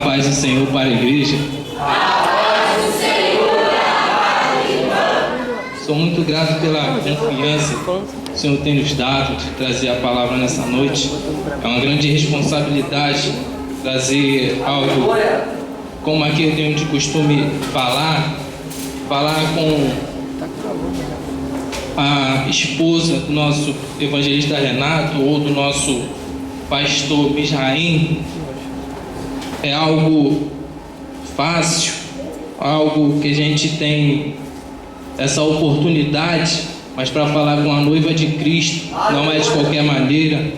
Paz do Senhor para a igreja. A paz do Senhor para a irmã. Sou muito grato pela confiança que o Senhor tem nos dado de trazer a palavra nessa noite. É uma grande responsabilidade trazer algo como aqui eu tenho de costume falar com a esposa do nosso evangelista Renato ou do nosso pastor Misraim. É algo fácil, algo que a gente tem essa oportunidade, mas para falar com a noiva de Cristo não é de qualquer maneira.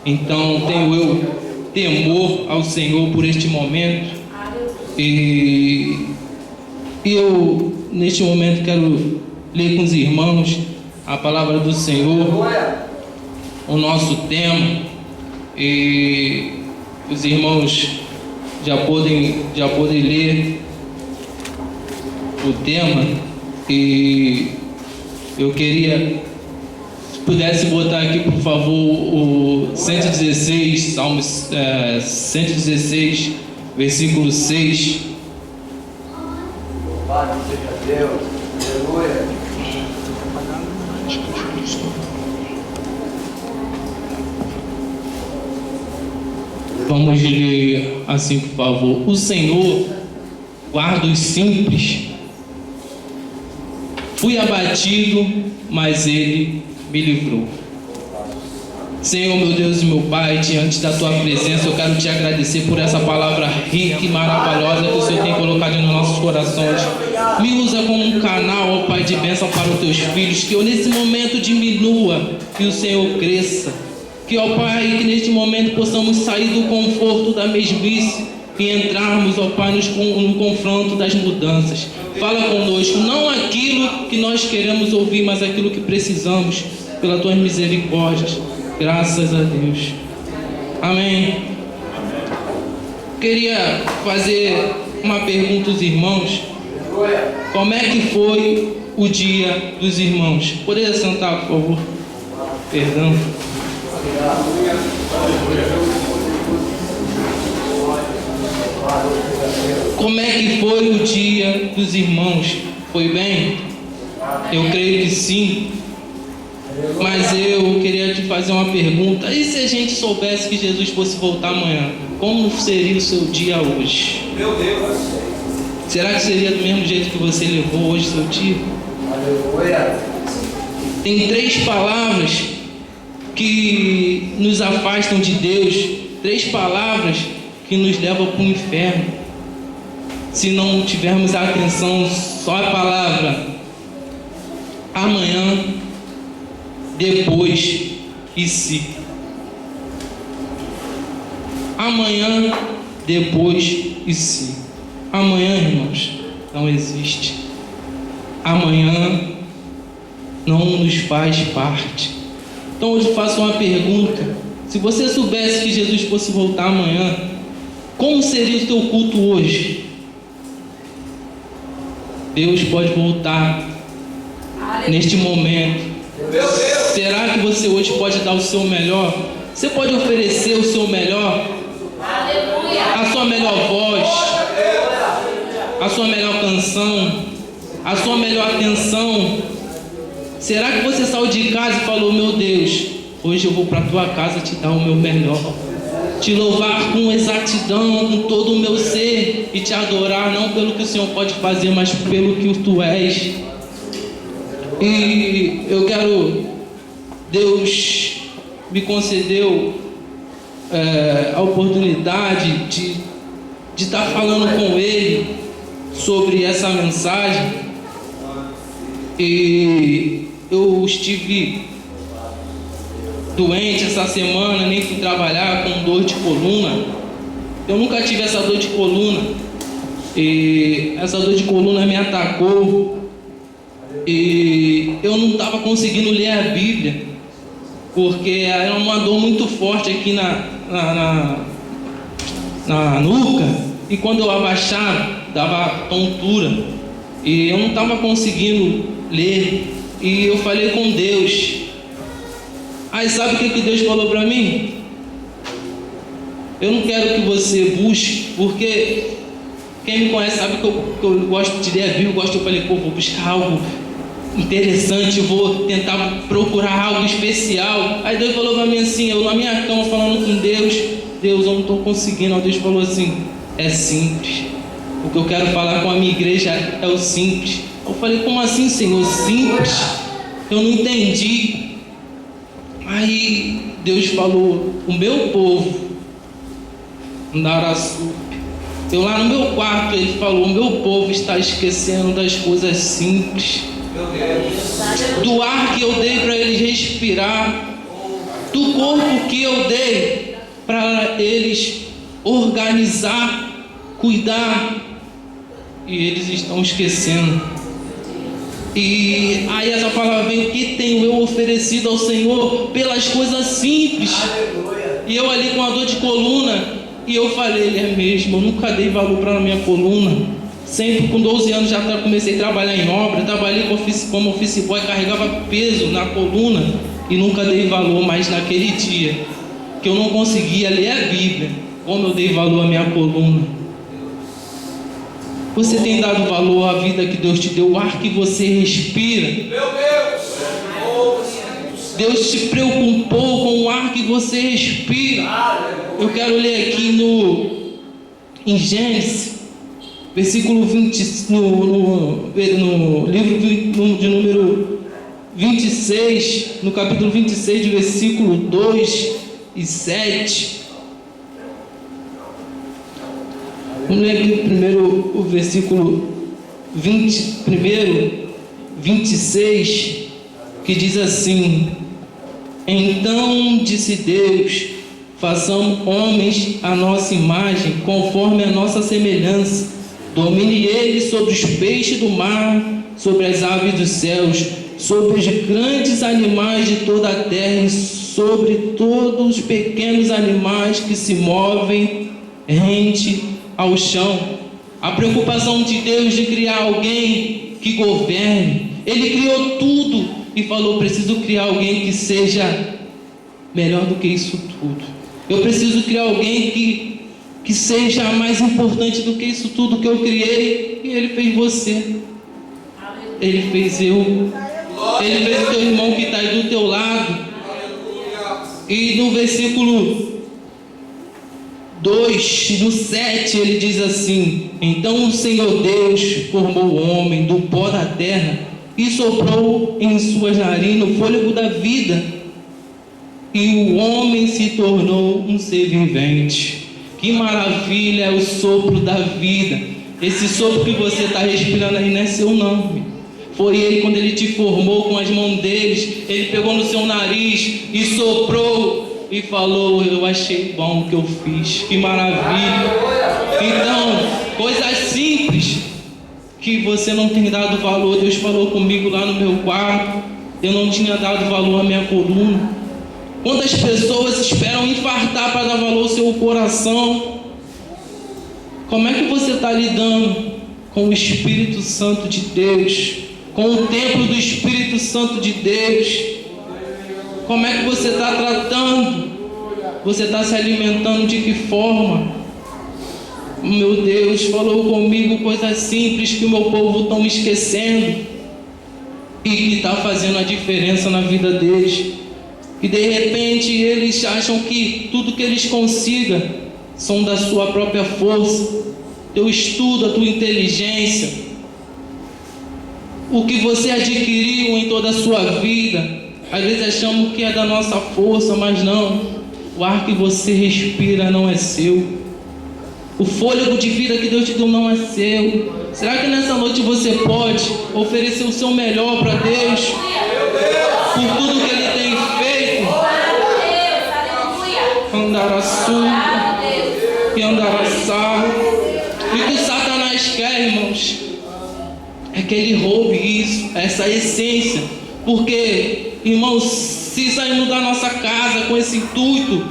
Então tenho eu temor ao Senhor por este momento, e eu neste momento quero ler com os irmãos a palavra do Senhor, o nosso tema, e os irmãos já podem ler o tema. E eu queria, se pudesse botar aqui, por favor, o 116, Salmos 116, versículo 6. Louvado seja Deus, aleluia. Vamos ler assim, por favor. O Senhor guarda os simples. Fui abatido, mas Ele me livrou. Senhor, meu Deus e meu Pai, diante da Tua presença, eu quero Te agradecer por essa palavra rica e maravilhosa que o Senhor tem colocado nos nossos corações. Me usa como um canal, ó Pai, de bênção para os Teus filhos, que eu nesse momento diminua e o Senhor cresça. Que, ó Pai, que neste momento possamos sair do conforto da mesmice e entrarmos, ó Pai, no confronto das mudanças. Fala conosco, não aquilo que nós queremos ouvir, mas aquilo que precisamos, pelas Tuas misericórdias. Graças a Deus. Amém. Queria fazer uma pergunta aos irmãos. Como é que foi o dia dos irmãos? Poderia sentar, por favor? Perdão. Como é que foi o dia dos irmãos? Foi bem? Eu creio que sim. Mas eu queria te fazer uma pergunta. E se a gente soubesse que Jesus fosse voltar amanhã? Como seria o seu dia hoje? Meu Deus. Será que seria do mesmo jeito que você levou hoje seu dia? Aleluia. Tem 3 palavras que nos afastam de Deus. 3 palavras que nos levam para o inferno. Se não tivermos atenção, só a palavra amanhã, depois e se. Amanhã, depois e se. Amanhã, irmãos, não existe. Amanhã não nos faz parte. Então eu te faço uma pergunta. Se você soubesse que Jesus fosse voltar amanhã, como seria o teu culto hoje? Deus pode voltar neste momento. Será que você hoje pode dar o seu melhor? Você pode oferecer o seu melhor? A sua melhor voz, a sua melhor canção, a sua melhor atenção. Será que você saiu de casa e falou: meu Deus, hoje eu vou para a tua casa te dar o meu melhor, te louvar com exatidão, com todo o meu ser, e te adorar não pelo que o Senhor pode fazer, mas pelo que tu és. E eu quero, Deus me concedeu a oportunidade de estar falando com Ele sobre essa mensagem. E eu estive doente essa semana, nem fui trabalhar, com dor de coluna. Eu nunca tive essa dor de coluna, e essa dor de coluna me atacou. E eu não estava conseguindo ler a Bíblia, porque era uma dor muito forte aqui na nuca, e quando eu abaixava, dava tontura, e eu não estava conseguindo ler. E eu falei com Deus. Aí sabe o que Deus falou para mim? Eu não quero que você busque, porque quem me conhece sabe que eu gosto de ler a Bíblia, eu falei, vou buscar algo interessante, vou tentar procurar algo especial. Aí Deus falou para mim assim, eu na minha cama falando com Deus, eu não estou conseguindo. Aí Deus falou assim, é simples. O que eu quero falar com a minha igreja é o simples. Eu falei, como assim, Senhor? Simples? Eu não entendi. Aí Deus falou, o meu povo, Ndaraçu. Eu lá no meu quarto, ele falou, o meu povo está esquecendo das coisas simples. Do ar que eu dei para eles respirar, do corpo que eu dei para eles organizar, cuidar, e eles estão esquecendo. E aí essa palavra vem, o que tenho eu oferecido ao Senhor pelas coisas simples? E eu ali com a dor de coluna, e eu falei, ele é mesmo, eu nunca dei valor para a minha coluna. Sempre com 12 anos já comecei a trabalhar em obra, trabalhei como office boy, carregava peso na coluna e nunca dei valor. Mas naquele dia que eu não conseguia ler a Bíblia, como eu dei valor à minha coluna. Você tem dado valor à vida que Deus te deu, o ar que você respira? Meu Deus! Deus te preocupou com o ar que você respira. Eu quero ler aqui em Gênesis, versículo 20, no livro de número 26, no capítulo 26, de versículo 2 e 7. Vamos ler aqui primeiro o versículo 26, que diz assim: Então disse Deus, façamos homens à nossa imagem, conforme a nossa semelhança. Domine ele sobre os peixes do mar, sobre as aves dos céus, sobre os grandes animais de toda a terra e sobre todos os pequenos animais que se movem rente ao chão. A preocupação de Deus de criar alguém que governe. Ele criou tudo e falou, preciso criar alguém que seja melhor do que isso tudo. Eu preciso criar alguém que seja mais importante do que isso tudo que eu criei. E Ele fez você. Ele fez eu. Ele fez o teu irmão que está aí do teu lado. E no versículo 2, no 7, ele diz assim: Então o Senhor Deus formou o homem do pó da terra e soprou em suas narinas o fôlego da vida, e o homem se tornou um ser vivente. Que maravilha é o sopro da vida. Esse sopro que você está respirando aí não é seu não. Foi Ele, quando Ele te formou com as mãos deles, Ele pegou no seu nariz e soprou e falou, eu achei bom o que eu fiz. Que maravilha. Então, coisas simples que você não tem dado valor. Deus falou comigo lá no meu quarto, eu não tinha dado valor à minha coluna. Quantas pessoas esperam infartar para dar valor ao seu coração? Como é que você está lidando com o Espírito Santo de Deus? Com o templo do Espírito Santo de Deus? Como é que você está tratando? Você está se alimentando de que forma? Meu Deus falou comigo coisas simples que o meu povo estão esquecendo e que está fazendo a diferença na vida deles. E de repente eles acham que tudo que eles consigam são da sua própria força, teu estudo, a tua inteligência, o que você adquiriu em toda a sua vida. Às vezes achamos que é da nossa força, mas não. O ar que você respira não é seu. O fôlego de vida que Deus te deu não é seu. Será que nessa noite você pode oferecer o seu melhor para Deus? Por tudo que Ele tem feito? Andaraçu e andaraçá. E o que Satanás quer, irmãos, é que ele roube isso, essa essência. Porque, irmãos, se sairmos da nossa casa com esse intuito,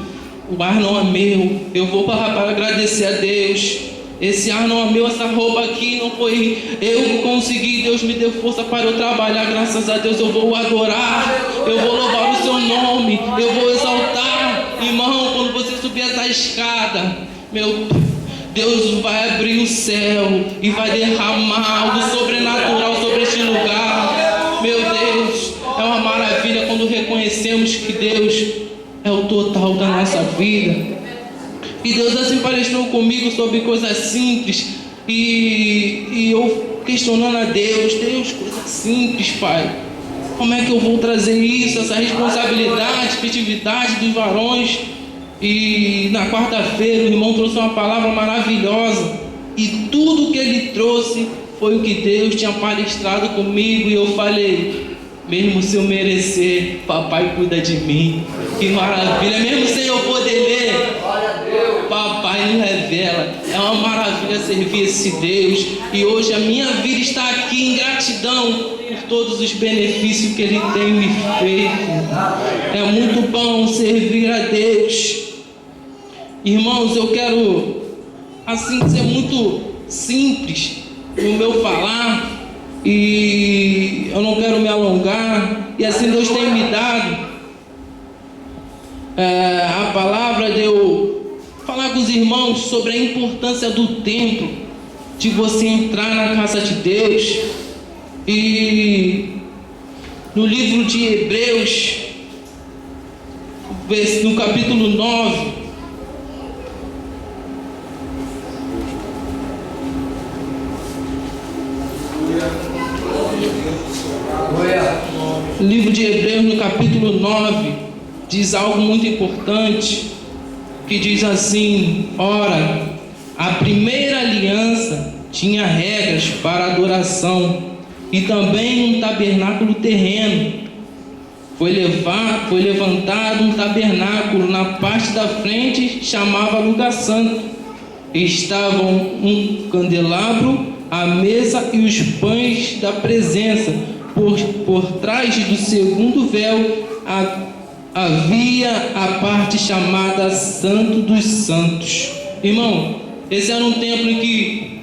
o ar não é meu, eu vou para agradecer a Deus. Esse ar não é meu, essa roupa aqui não foi eu que consegui, Deus me deu força para eu trabalhar, graças a Deus eu vou adorar, eu vou louvar o seu nome, eu vou exaltar. Irmão, quando você subir essa escada, meu Deus vai abrir o céu e vai derramar algo sobrenatural sobre este lugar. Meu Deus, é uma maravilha quando reconhecemos que Deus é o total da nossa vida. E Deus assim palestrou comigo sobre coisas simples. E eu questionando a Deus, coisas simples, Pai. Como é que eu vou trazer isso, essa responsabilidade, festividade dos varões? E na quarta-feira o irmão trouxe uma palavra maravilhosa. E tudo que ele trouxe foi o que Deus tinha palestrado comigo. E eu falei, mesmo se eu merecer, papai cuida de mim. Que maravilha, mesmo sem eu poder ler, papai nos revela. É uma maravilha servir esse Deus. E hoje a minha vida está aqui em gratidão por todos os benefícios que Ele tem me feito. É muito bom servir a Deus. Irmãos, eu quero assim ser muito simples no meu falar. E eu não quero me alongar. E assim Deus tem me dado a palavra de eu falar com os irmãos sobre a importância do templo, de você entrar na casa de Deus. E no livro de Hebreus, no capítulo 9, livro de Hebreus, no capítulo 9, diz algo muito importante, que diz assim: ora, a primeira aliança tinha regras para adoração e também um tabernáculo terreno. Foi levantado um tabernáculo na parte da frente, chamava lugar santo. Estavam um candelabro, a mesa e os pães da presença. Por trás do segundo véu havia a parte chamada Santo dos Santos. Irmão, esse era um templo em que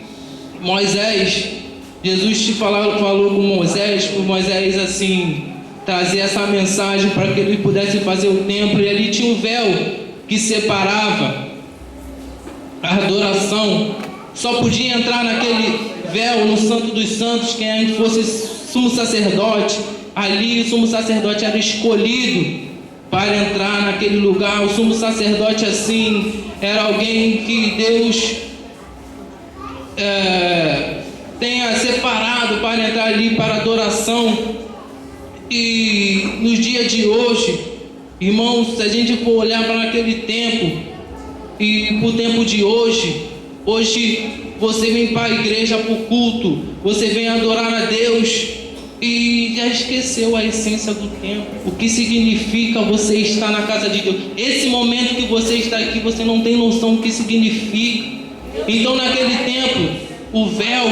Jesus falou com Moisés, por Moisés assim trazer essa mensagem para que ele pudesse fazer o templo. E ali tinha um véu que separava a adoração. Só podia entrar naquele véu, no Santo dos Santos, quem fosse sumo sacerdote. Ali o sumo sacerdote era escolhido para entrar naquele lugar. O sumo sacerdote assim era alguém que Deus tenha separado para entrar ali para adoração. E nos dias de hoje, irmãos, se a gente for olhar para aquele tempo e para o tempo de hoje você vem para a igreja para o culto, você vem adorar a Deus e já esqueceu a essência do tempo, o que significa você estar na casa de Deus. Esse momento que você está aqui, você não tem noção do que significa. Então naquele tempo o véu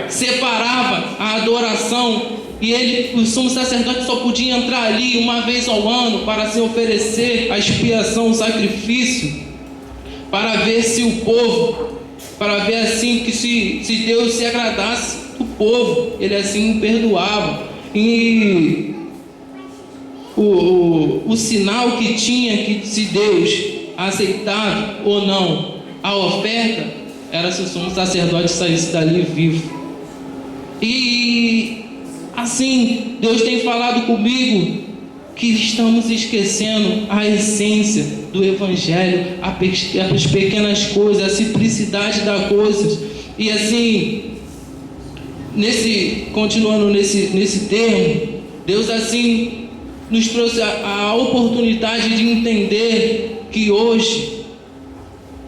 separava a adoração e o sumo sacerdote só podia entrar ali uma vez ao ano para se oferecer a expiação, o sacrifício, para ver se o povo, para ver assim que se Deus se agradasse do povo, ele assim perdoava. E o sinal que tinha que se Deus aceitava ou não a oferta era se o sumo sacerdote saísse dali vivo. E assim Deus tem falado comigo que estamos esquecendo a essência do Evangelho, as pequenas coisas, a simplicidade das coisas. E assim, continuando nesse termo, Deus assim nos trouxe a oportunidade de entender que hoje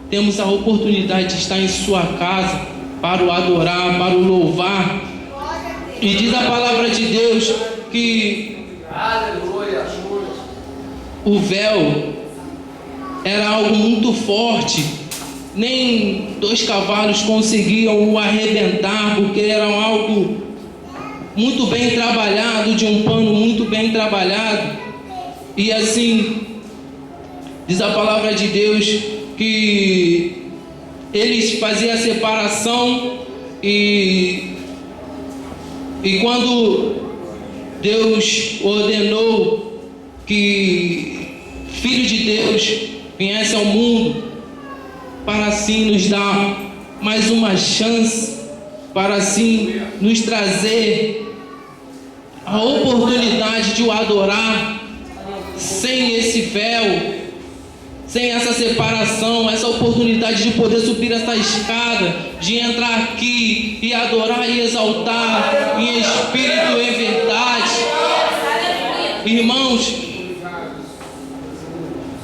temos a oportunidade de estar em sua casa para o adorar, para o louvar. E diz a palavra de Deus que o véu era algo muito forte, nem 2 cavalos conseguiam o arrebentar, porque era algo muito bem trabalhado, de um pano muito bem trabalhado. E assim, diz a palavra de Deus que eles faziam a separação e quando Deus ordenou que Filho de Deus viesse ao mundo para assim nos dar mais uma chance, para assim nos trazer a oportunidade de o adorar sem esse véu, sem essa separação, essa oportunidade de poder subir essa escada, de entrar aqui e adorar e exaltar em espírito e em verdade. Irmãos,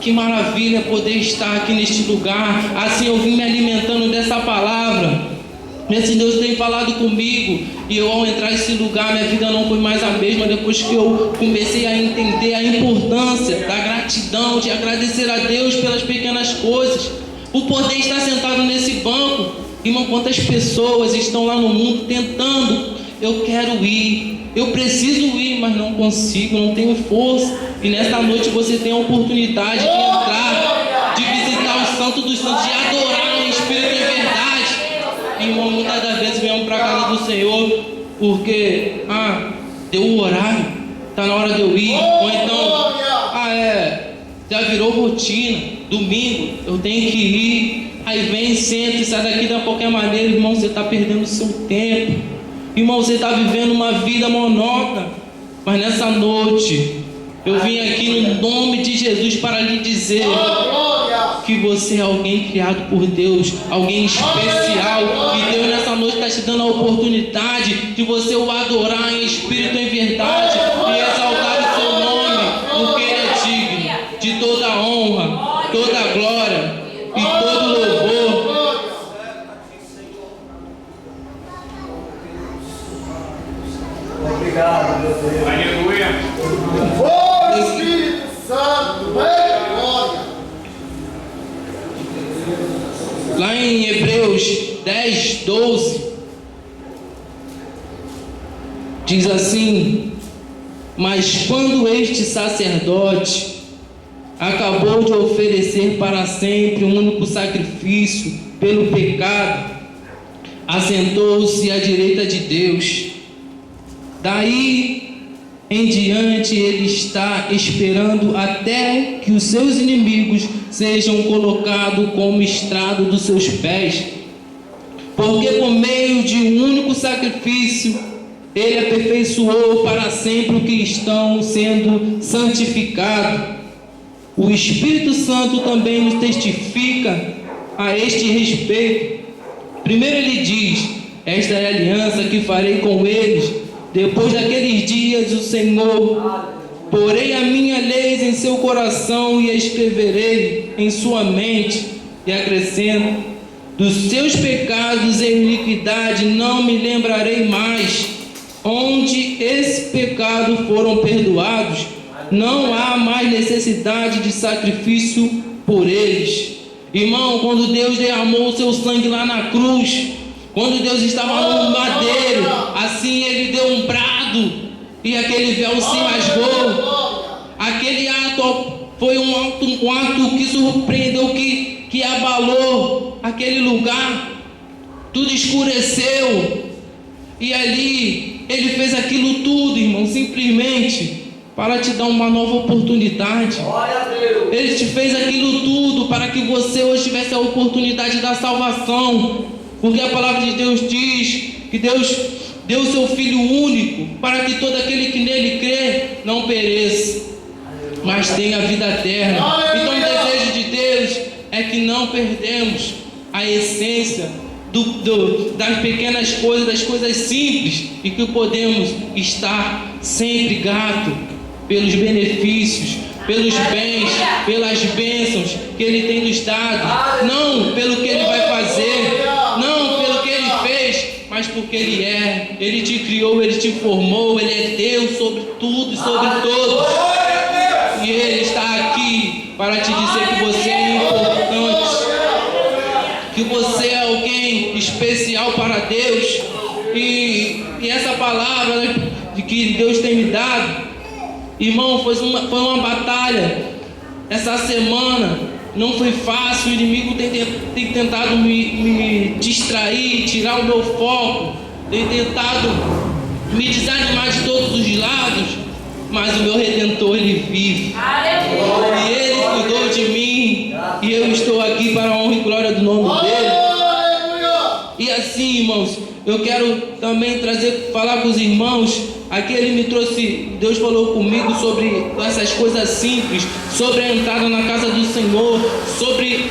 que maravilha poder estar aqui neste lugar. Assim eu vim me alimentando dessa palavra. Esse Deus tem falado comigo, e eu, ao entrar nesse lugar, minha vida não foi mais a mesma depois que eu comecei a entender a importância da gratidão, de agradecer a Deus pelas pequenas coisas, por poder estar sentado nesse banco. Irmão, quantas pessoas estão lá no mundo tentando, eu quero ir, eu preciso ir, mas não consigo, não tenho força. E nesta noite você tem a oportunidade de entrar, de visitar o Santo dos Santos, de adorar em espírito e em verdade. Irmão, muitas das vezes viemos para a casa do Senhor porque, deu o horário, está na hora de eu ir. Ou então, já virou rotina, domingo, eu tenho que ir. Aí vem, senta e sai daqui de qualquer maneira. Irmão, você está perdendo o seu tempo. Irmão, você está vivendo uma vida monótona. Mas nessa noite, eu vim aqui no nome de Jesus para lhe dizer que você é alguém criado por Deus, alguém especial, e Deus nessa noite está te dando a oportunidade de você o adorar em espírito e em verdade, e exaltar o seu nome, porque Ele é digno de toda a honra, toda a glória e todo o louvor. Obrigado, meu Deus. Aleluia. Oh, Espírito Santo, glória. Lá em Hebreus 10, 12, diz assim: mas quando este sacerdote acabou de oferecer para sempre um único sacrifício pelo pecado, assentou-se à direita de Deus. Daí em diante ele está esperando até que os seus inimigos sejam colocados como estrado dos seus pés, porque por meio de um único sacrifício ele aperfeiçoou para sempre o que estão sendo santificados. O Espírito Santo também nos testifica a este respeito. Primeiro ele diz: esta é a aliança que farei com eles depois daqueles dias, o Senhor. Porei a minha lei em seu coração e a escreverei em sua mente. E acrescento: dos seus pecados e iniquidade não me lembrarei mais. Onde esse pecado foram perdoados, não há mais necessidade de sacrifício por eles. Irmão, quando Deus derramou o seu sangue lá na cruz, quando Deus estava no madeiro, assim Ele deu um brado e aquele véu se rasgou. Aquele ato foi um ato que surpreendeu, que abalou aquele lugar. Tudo escureceu. E ali Ele fez aquilo tudo, irmão, simplesmente para te dar uma nova oportunidade. Ele te fez aquilo tudo para que você hoje tivesse a oportunidade da salvação. Porque a palavra de Deus diz que Deus deu o seu Filho único para que todo aquele que nele crê não pereça, mas tenha a vida eterna. Então o desejo de Deus é que não perdemos a essência das pequenas coisas, das coisas simples, e que podemos estar sempre grato pelos benefícios, pelos bens, pelas bênçãos que Ele tem nos dado, não pelo que Ele vai fazer, não pelo que Ele fez, mas porque Ele é. Ele te criou, Ele te formou, Ele é Deus sobre tudo e sobre todos. E Ele está aqui para te dizer que você é importante, que você é alguém especial para Deus. E essa palavra de que Deus tem me dado, irmão, foi uma batalha. Essa semana não foi fácil. O inimigo tem tentado me distrair, tirar o meu foco, tem tentado me desanimar de todos os lados, mas o meu Redentor, Ele vive. E Ele cuidou de mim, E eu estou aqui para a honra e glória do nome dele. Aleluia. E assim, irmãos, eu quero também falar com os irmãos. Aqui ele me trouxe, Deus falou comigo sobre essas coisas simples, sobre a entrada na casa do Senhor, sobre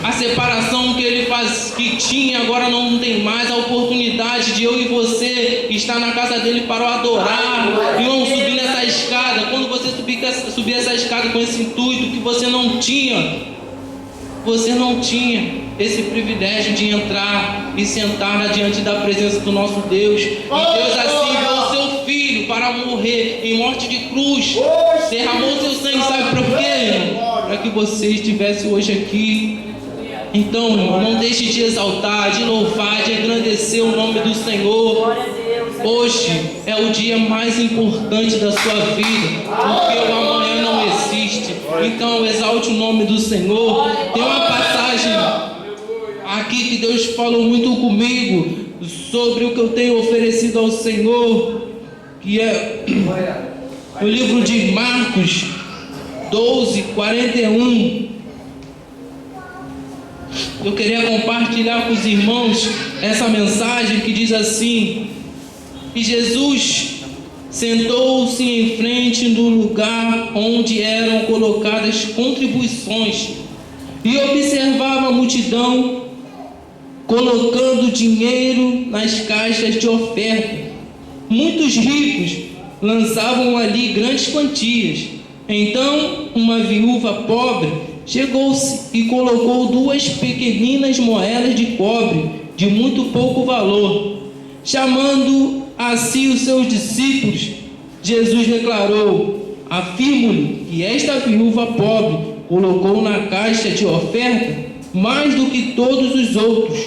a separação que ele faz, que tinha, agora não tem mais, a oportunidade de eu e você estar na casa dele para o adorar. Irmão, subir nessa escada, quando você subir essa escada com esse intuito que você não tinha esse privilégio de entrar e sentar diante da presença do nosso Deus. E Deus assim deu o seu filho para morrer em morte de cruz, derramou seu sangue, sabe para quê? Para que você estivesse hoje aqui. Então, irmão, não deixe de exaltar, de louvar, de engrandecer o nome do Senhor. Hoje é o dia mais importante da sua vida, porque o amanhã não existe. Então exalte o nome do Senhor. Tem uma passagem aqui que Deus falou muito comigo sobre o que eu tenho oferecido ao Senhor, que é o livro de Marcos 12:41. Eu queria compartilhar com os irmãos essa mensagem que diz assim: e Jesus sentou-se em frente do lugar onde eram colocadas contribuições e observava a multidão colocando dinheiro nas caixas de oferta. Muitos ricos lançavam ali grandes quantias. Então uma viúva pobre chegou-se e colocou 2 pequeninas moedas de cobre de muito pouco valor. Chamando a si os seus discípulos, Jesus declarou: afirmo-lhe que esta viúva pobre colocou na caixa de oferta mais do que todos os outros.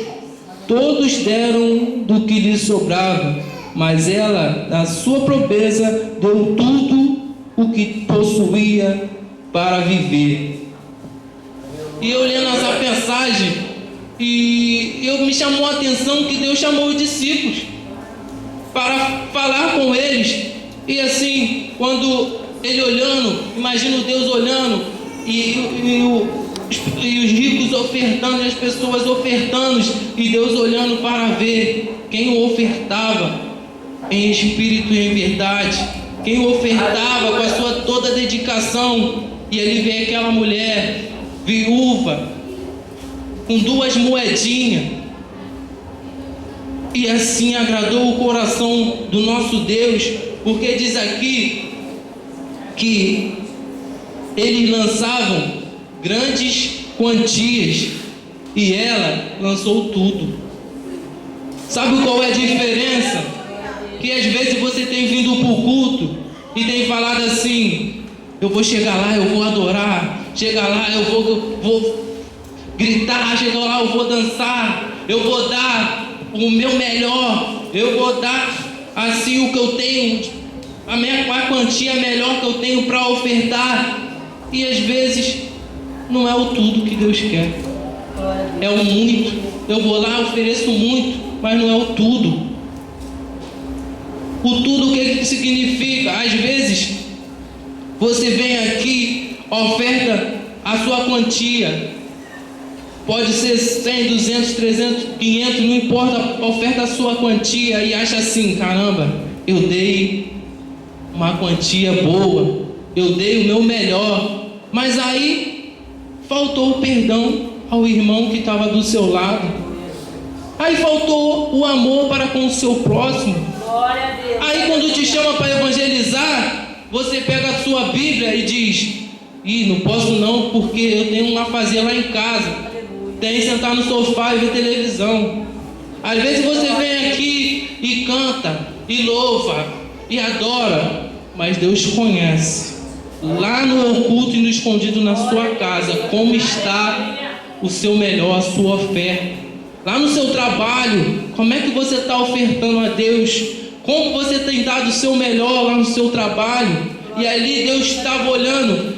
Todos deram do que lhe sobrava, mas ela, na sua pobreza, deu tudo o que possuía para viver. E eu lendo essa mensagem, e eu me chamou a atenção que Deus chamou os discípulos para falar com eles. E assim, quando ele olhando, imagino Deus olhando, e os ricos ofertando, e as pessoas ofertando, e Deus olhando para ver quem o ofertava em espírito e em verdade, quem o ofertava com a sua toda dedicação. E ele vê aquela mulher viúva com 2 moedinhas, e assim agradou o coração do nosso Deus, porque diz aqui que eles lançavam grandes quantias e ela lançou tudo. Sabe qual é a diferença? Que às vezes você tem vindo para o culto e tem falado assim: eu vou chegar lá, eu vou adorar, chegar lá, eu vou gritar, chegar lá, eu vou dançar, eu vou dar o meu melhor, eu vou dar assim o que eu tenho, a quantia melhor que eu tenho para ofertar. E às vezes não é o tudo que Deus quer, é o muito. Eu vou lá, ofereço muito, mas não é o tudo. O tudo, o que significa? Às vezes você vem aqui, oferta a sua quantia, pode ser 100, 200, 300, 500, não importa, oferta a sua quantia e acha assim: caramba, eu dei uma quantia boa, eu dei o meu melhor, mas aí faltou o perdão ao irmão que estava do seu lado, aí faltou o amor para com o seu próximo. Glória a Deus. Aí quando te chama para evangelizar, você pega a sua Bíblia e diz: não posso não, porque eu tenho uma fazer lá em casa, tem que sentar no sofá e ver televisão. Às vezes você vem aqui e canta, e louva, e adora, mas Deus conhece lá no oculto e no escondido na sua casa como está o seu melhor, a sua oferta. Lá no seu trabalho, como é que você está ofertando a Deus? Como você tem dado o seu melhor lá no seu trabalho? E ali Deus estava olhando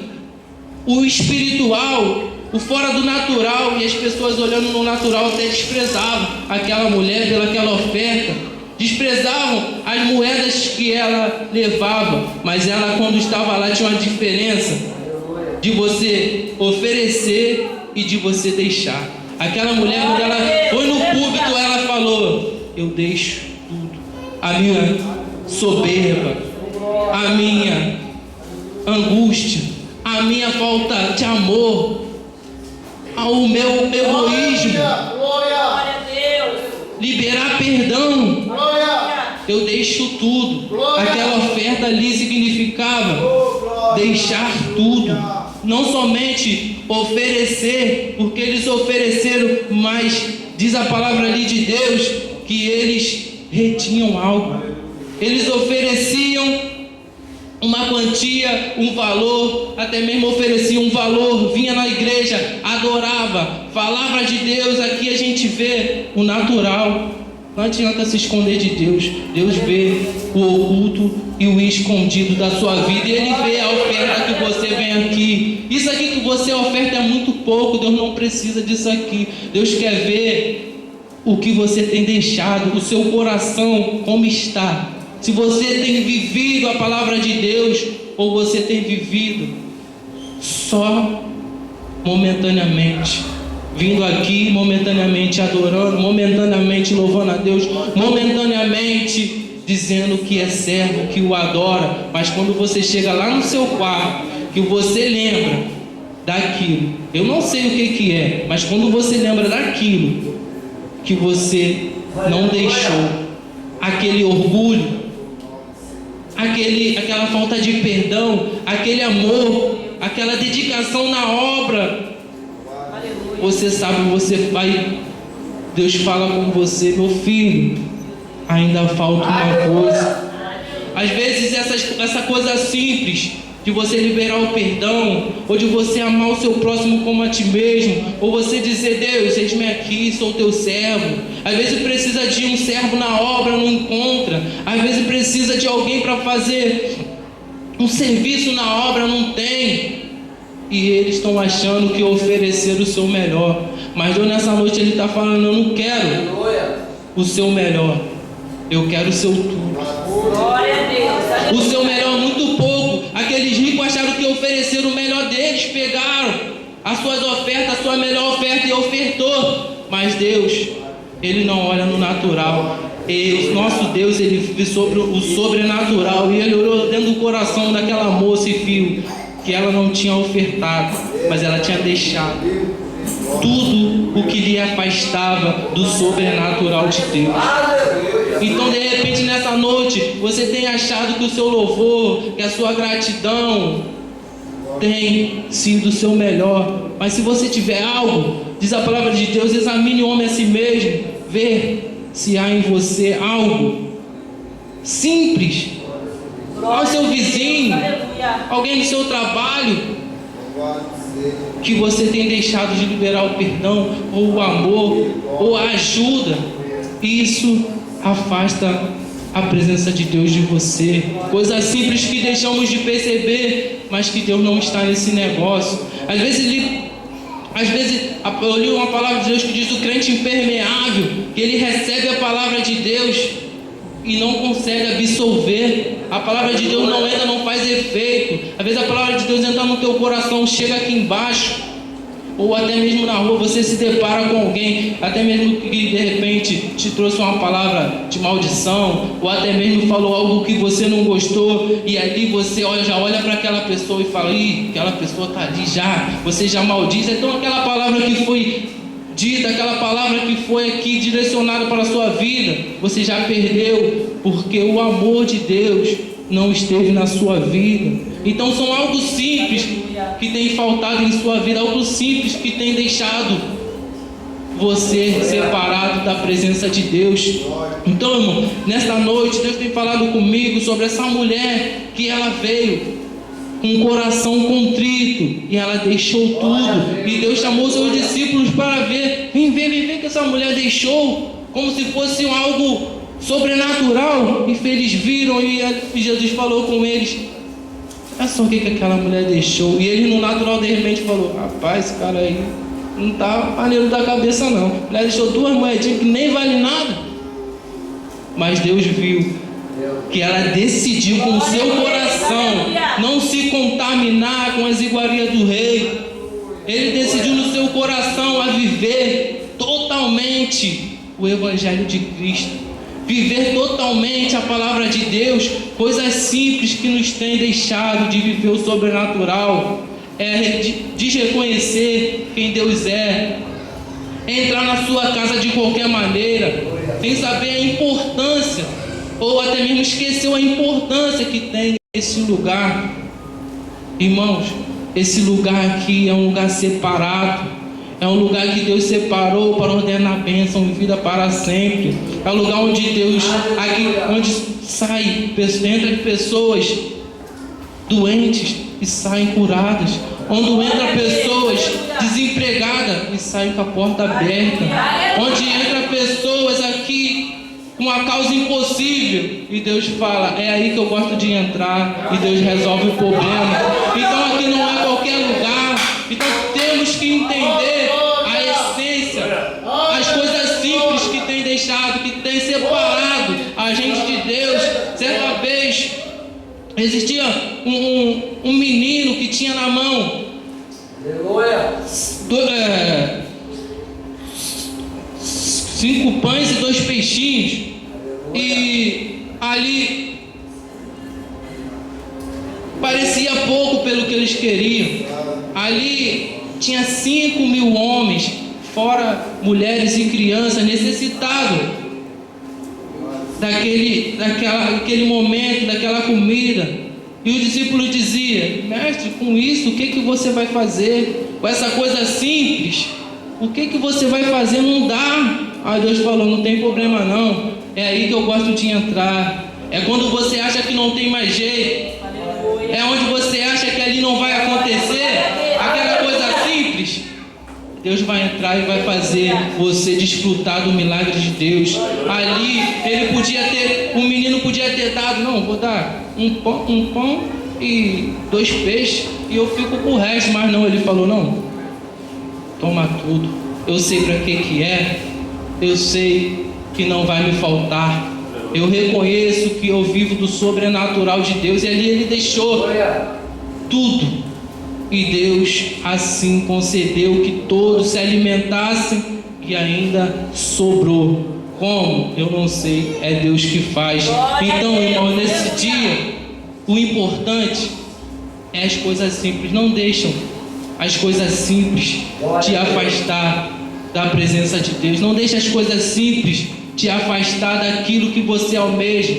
o espiritual, o fora do natural, e as pessoas olhando no natural até desprezavam aquela mulher pelaquela oferta, desprezavam as moedas que ela levava, mas ela, quando estava lá, tinha uma diferença. de você oferecer e de você deixar. Aquela mulher, quando ela foi no púlpito, ela falou: eu deixo tudo. A minha soberba, a minha angústia, a minha falta de amor, o meu egoísmo, Glória. liberar perdão. Glória. Eu deixo tudo. Aquela oferta ali significava deixar tudo. Não somente oferecer, porque eles ofereceram, mas diz a palavra ali de Deus que eles retinham algo. Eles ofereciam uma quantia, um valor, até mesmo oferecia um valor, vinha na igreja, adorava, palavra de Deus. Aqui a gente vê o natural. Não adianta se esconder de Deus. Deus vê o oculto e o escondido da sua vida, e Ele vê a oferta que você vem aqui. Isso aqui que você oferta é muito pouco. Deus não precisa disso aqui. Deus quer ver o que você tem deixado, o seu coração como está. Se você tem vivido a palavra de Deus, ou você tem vivido só momentaneamente, vindo aqui momentaneamente adorando, momentaneamente louvando a Deus, momentaneamente dizendo que é servo, que o adora, mas quando você chega lá no seu quarto, que você lembra daquilo, eu não sei o que é, mas quando você lembra daquilo que você não deixou, aquele orgulho, aquela falta de perdão, aquele amor, aquela dedicação na obra, você sabe, você vai, Deus fala com você: meu filho, ainda falta uma coisa. Às vezes essa coisa simples de você liberar o perdão, ou de você amar o seu próximo como a ti mesmo, ou você dizer: Deus, eis-me aqui, sou teu servo. Às vezes precisa de um servo na obra, não encontra. Às vezes precisa de alguém para fazer um serviço na obra, não tem. E eles estão achando que oferecer o seu melhor. Mas Deus nessa noite Ele está falando: eu não quero o seu melhor, eu quero o seu tudo. Glória a Deus. O seu melhor muito pouco. Aqueles ricos acharam que ofereceram o melhor deles, pegaram as suas ofertas, a sua melhor oferta e ofertou. Mas Deus, Ele não olha no natural. Nosso Deus, Ele vive sobre o sobrenatural. E Ele olhou dentro do coração daquela moça e viu que ela não tinha ofertado, mas ela tinha deixado tudo o que lhe afastava do sobrenatural de Deus. Então, de repente, nessa noite, você tem achado que o seu louvor, que a sua gratidão tem sido o seu melhor. Mas se você tiver algo, diz a palavra de Deus: examine o homem a si mesmo, vê se há em você algo simples, ao seu vizinho, alguém no seu trabalho, que você tem deixado de liberar o perdão, ou o amor, ou a ajuda. Isso afasta a presença de Deus de você. Coisas simples que deixamos de perceber, mas que Deus não está nesse negócio. Às vezes eu li uma palavra de Deus que diz: o crente impermeável, que ele recebe a palavra de Deus e não consegue absorver. A palavra de Deus não entra, não faz efeito. Às vezes a palavra de Deus entra no teu coração, chega aqui embaixo, ou até mesmo na rua você se depara com alguém, até mesmo que de repente te trouxe uma palavra de maldição, ou até mesmo falou algo que você não gostou, e ali você já olha para aquela pessoa e fala: ih, aquela pessoa está ali já, você já maldiz. Então aquela palavra que foi dita, aquela palavra que foi aqui direcionada para a sua vida, você já perdeu, porque o amor de Deus não esteve na sua vida. Então são algo simples que tem faltado em sua vida, algo simples que tem deixado você separado da presença de Deus. Então, irmão, nesta noite Deus tem falado comigo sobre essa mulher que ela veio com um coração contrito e ela deixou tudo, e Deus chamou seus discípulos para ver: vem ver que essa mulher deixou, como se fosse algo sobrenatural. E eles viram, e Jesus falou com eles: olha só o que aquela mulher deixou. E ele no natural de repente falou: rapaz, esse cara aí não tá maneiro da cabeça não. A mulher deixou 2 moedinhas que nem vale nada. Mas Deus viu que ela decidiu com o seu coração não se contaminar com as iguarias do rei. Ele decidiu no seu coração a viver totalmente o Evangelho de Cristo, viver totalmente a palavra de Deus, coisas simples que nos tem deixado de viver o sobrenatural, desreconhecer quem Deus é, entrar na sua casa de qualquer maneira, sem saber a importância, ou até mesmo esqueceu a importância que tem esse lugar. Irmãos, esse lugar aqui é um lugar separado, é um lugar que Deus separou para ordenar bênção e vida para sempre. É um lugar onde Deus, aqui, onde entra pessoas doentes e saem curadas, onde entra pessoas desempregadas e saem com a porta aberta, onde entra pessoas aqui com uma causa impossível e Deus fala, é aí que eu gosto de entrar, e Deus resolve o problema. Então aqui não é qualquer lugar. Então temos que entender a essência, as coisas simples que tem deixado, que tem separado a gente de Deus. Certa vez existia um menino que tinha na mão 5 pães e 2 peixinhos. E ali parecia pouco pelo que eles queriam. Ali tinha 5.000 homens, fora mulheres e crianças, necessitados daquele momento, daquela comida. E o discípulo dizia, mestre, com isso, o que você vai fazer? Com essa coisa simples, o que você vai fazer? Não dá. Aí Deus falou, não tem problema não. É aí que eu gosto de entrar. É quando você acha que não tem mais jeito. É onde você acha que ali não vai acontecer. Aquela coisa simples. Deus vai entrar e vai fazer você desfrutar do milagre de Deus. Ali, o menino podia ter dado, não, vou dar um pão e 2 peixes e eu fico com o resto. Mas não, ele falou, não, toma tudo. Eu sei para que é. Eu sei que não vai me faltar. Eu reconheço que eu vivo do sobrenatural de Deus. E ali ele deixou tudo. E Deus assim concedeu que todos se alimentassem e ainda sobrou. Como? Eu não sei. É Deus que faz. Então, irmão, nesse dia, o importante é as coisas simples. Não deixam as coisas simples te afastar da presença de Deus. Não deixe as coisas simples te afastar daquilo que você almeja.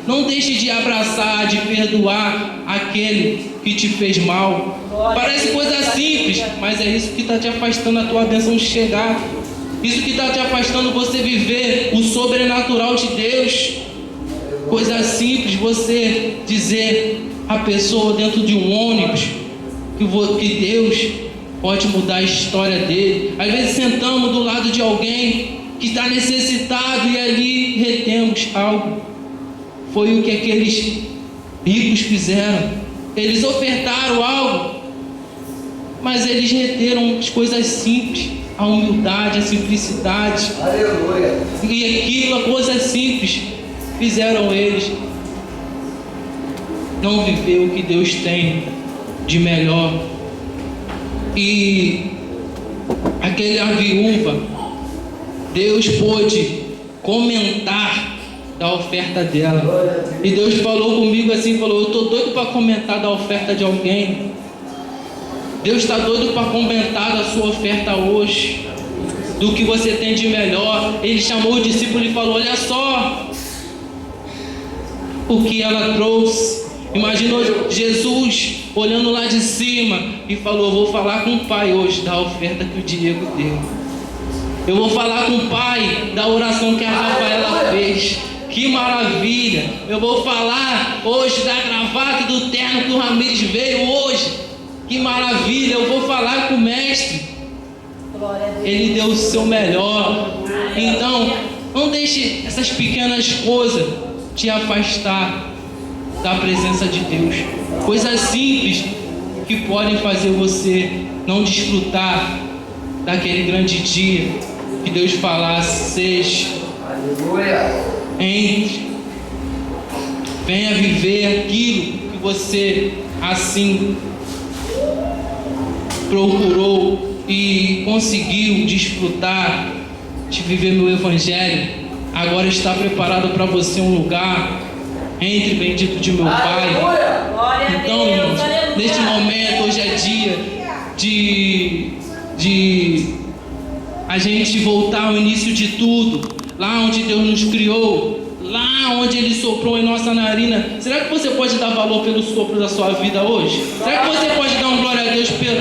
Não deixe de abraçar, de perdoar aquele que te fez mal. Parece coisa simples, mas é isso que está te afastando a tua bênção chegar. Isso que está te afastando você viver o sobrenatural de Deus. Coisa simples, você dizer a pessoa dentro de um ônibus que Deus pode mudar a história dele. Às vezes sentamos do lado de alguém que está necessitado e ali retemos algo. Foi o que aqueles ricos fizeram. Eles ofertaram algo, mas eles reteram as coisas simples, a humildade, a simplicidade. Aleluia. E aquilo, coisas simples, fizeram eles não viver o que Deus tem de melhor. E aquela viúva, Deus pôde comentar da oferta dela. E Deus falou comigo assim, falou, eu estou doido para comentar da oferta de alguém. Deus está doido para comentar da sua oferta hoje, do que você tem de melhor. Ele chamou o discípulo e falou, olha só o que ela trouxe. Imaginou Jesus olhando lá de cima e falou, vou falar com o Pai hoje da oferta que o Diego deu. Eu vou falar com o Pai da oração que a Rafaela fez. Que maravilha! Eu vou falar hoje da gravata e do terno que o Ramires veio hoje. Que maravilha! Eu vou falar com o Mestre. Ele deu o seu melhor. Então, não deixe essas pequenas coisas te afastar da presença de Deus. Coisas simples que podem fazer você não desfrutar daquele grande dia que Deus falasse, seja, Aleluia. entre. Venha viver aquilo que você assim procurou e conseguiu desfrutar de viver meu evangelho. Agora está preparado para você um lugar entre bendito de meu Pai. Glória a Então, Deus, irmãos, aleluia. neste momento, hoje é dia de a gente voltar ao início de tudo, lá onde Deus nos criou, lá onde Ele soprou em nossa narina. Será que você pode dar valor pelo sopro da sua vida hoje? Será que você pode dar uma glória a Deus pelo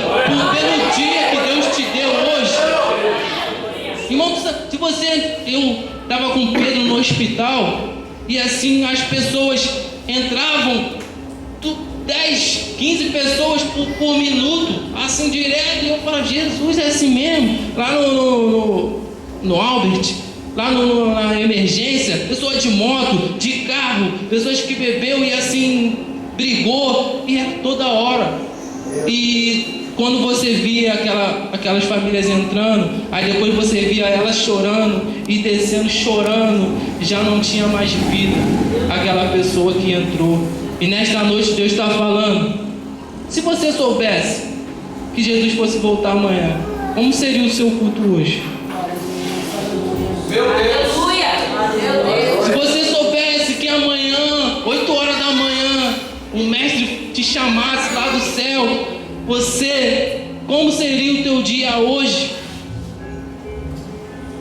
dia que Deus te deu hoje? Irmão, se você... Eu estava com Pedro no hospital e assim as pessoas entravam 10, 15 pessoas por minuto, assim direto, e eu falo, Jesus, é assim mesmo? Lá no Albert, lá na emergência, pessoas de moto, de carro, pessoas que bebeu e assim brigou, e é toda hora. E quando você via aquelas famílias entrando, aí depois você via elas chorando e descendo chorando, já não tinha mais vida aquela pessoa que entrou. E nesta noite Deus está falando, se você soubesse que Jesus fosse voltar amanhã, como seria o seu culto hoje? Meu Deus. Aleluia. Meu Deus. Se você soubesse que amanhã, 8 horas da manhã, o mestre te chamasse lá do céu, como seria o teu dia hoje?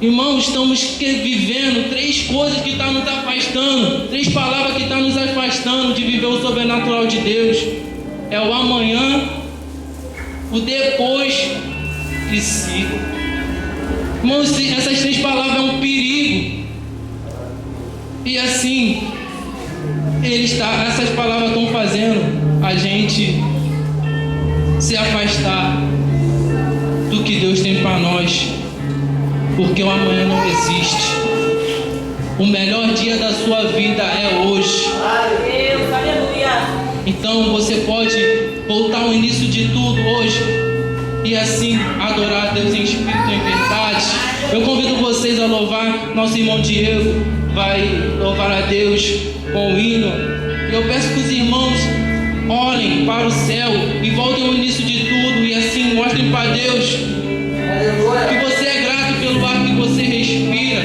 Irmãos, estamos vivendo 3 coisas que estão nos afastando, 3 palavras que estão nos afastando de viver o sobrenatural de Deus. É o amanhã, o depois e siga. Irmãos, essas 3 palavras é um perigo. E assim, essas palavras estão fazendo a gente se afastar do que Deus tem para nós, porque o amanhã não existe. O melhor dia da sua vida é hoje. Deus, aleluia. Então você pode voltar ao início de tudo hoje e assim adorar a Deus em espírito e em verdade. Eu convido vocês a louvar. Nosso irmão Diego vai louvar a Deus com o hino. E eu peço que os irmãos olhem para o céu e voltem ao início de tudo e assim mostrem para Deus que você é grato pelo ar que você respira,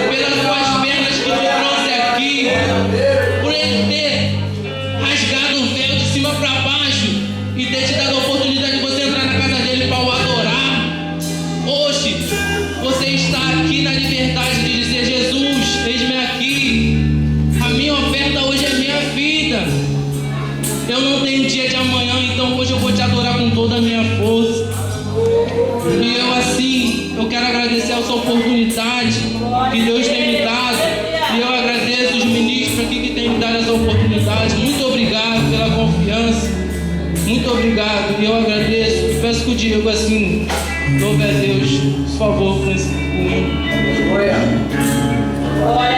pelas suas pernas que te trouxe aqui, por Ele ter rasgado o véu de cima para baixo e ter te dado a oportunidade de você entrar na casa dele para o adorar. Hoje você está aqui na liberdade de dizer: Jesus, eis-me aqui. A minha oferta hoje é minha vida. Eu não tenho dia de amanhã, então hoje eu vou te adorar com toda a minha força. E eu quero agradecer essa oportunidade que Deus tem me dado. E eu agradeço os ministros aqui que têm me dado essa oportunidade. Muito obrigado pela confiança. Muito obrigado. E eu agradeço. E peço que o Diego assim louve a Deus, por favor, com esse hino. Aleluia. Glória